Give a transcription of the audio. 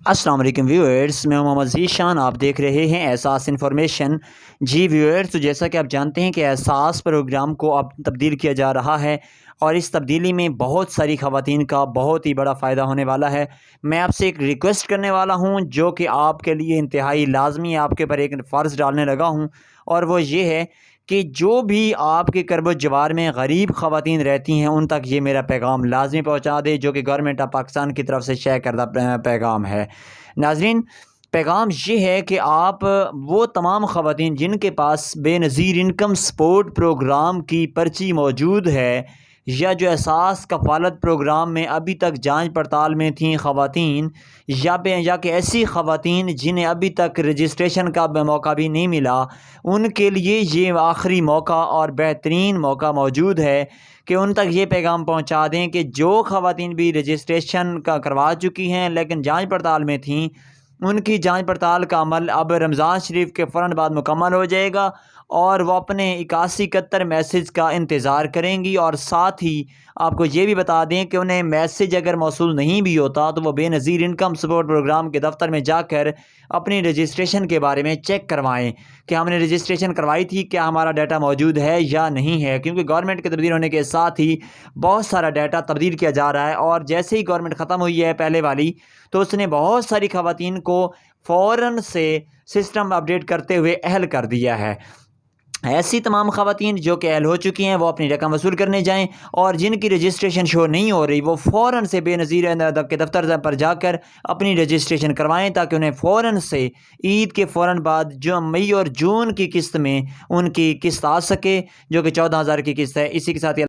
अस्सलाम वालेकुम व्यूअर्स, मैं मोहम्मद ज़ीशान। आप देख रहे हैं एहसास इन्फॉर्मेशन। जी व्यूअर्स, तो जैसा कि आप जानते हैं कि एहसास प्रोग्राम को अब तब्दील किया जा रहा है और इस तब्दीली में बहुत सारी ख़वातीन का बहुत ही बड़ा फ़ायदा होने वाला है। मैं आपसे एक रिक्वेस्ट करने वाला हूं जो कि आपके लिए इंतहाई लाजमी है, आपके पर एक फ़र्ज़ डालने लगा हूं, और वो ये है कि जो भी आपके करब जवार में गरीब ख़वातीन रहती हैं उन तक ये मेरा पैगाम लाजमी पहुँचा दे, जो कि गवर्नमेंट ऑफ पाकिस्तान की तरफ से शेयर करदा पैगाम है। नाज़रीन, पैगाम ये है कि आप वो तमाम ख़वातीन जिनके पास बेनज़ीर इनकम सपोर्ट प्रोग्राम की पर्ची मौजूद है, या जो एहसास कफ़ालत प्रोग्राम में अभी तक जांच पड़ताल में थीं ख़वातीन, या कि ऐसी ख़वातीन जिन्हें अभी तक रजिस्ट्रेशन का मौका भी नहीं मिला, उनके लिए ये आखिरी मौका और बेहतरीन मौका मौजूद है कि उन तक ये पैगाम पहुंचा दें कि जो ख़वातीन भी रजिस्ट्रेशन का करवा चुकी हैं लेकिन जांच पड़ताल में थीं, उनकी जांच पड़ताल का अमल अब रमज़ान शरीफ के फ़ौरन बाद मुकम्मल हो जाएगा और वो अपने 8171 मैसेज का इंतज़ार करेंगी। और साथ ही आपको ये भी बता दें कि उन्हें मैसेज अगर मौसूल नहीं भी होता तो वो बेनज़ीर इनकम सपोर्ट प्रोग्राम के दफ्तर में जाकर अपनी रजिस्ट्रेशन के बारे में चेक करवाएं कि हमने रजिस्ट्रेशन करवाई थी, क्या हमारा डाटा मौजूद है या नहीं है, क्योंकि गवर्नमेंट के तब्दील होने के साथ ही बहुत सारा डाटा तब्दील किया जा रहा है। और जैसे ही गवर्नमेंट ख़त्म हुई है पहले वाली, तो उसने बहुत सारी ख़वातीन को फ़ौरन से सिस्टम अपडेट करते हुए अहल कर दिया है। ऐसी तमाम ख़वातीन जो कि अहल हो चुकी हैं वो अपनी रकम वसूल करने जाएं, और जिनकी रजिस्ट्रेशन शो नहीं हो रही वो फ़ौरन से बेनज़ीर के दफ्तर पर जाकर अपनी रजिस्ट्रेशन करवाएं, ताकि उन्हें फ़ौरन से ईद के फ़ौरन बाद जो मई और जून की किस्त में उनकी किस्त आ सके, जो कि 14,000 की किस्त है। इसी के साथ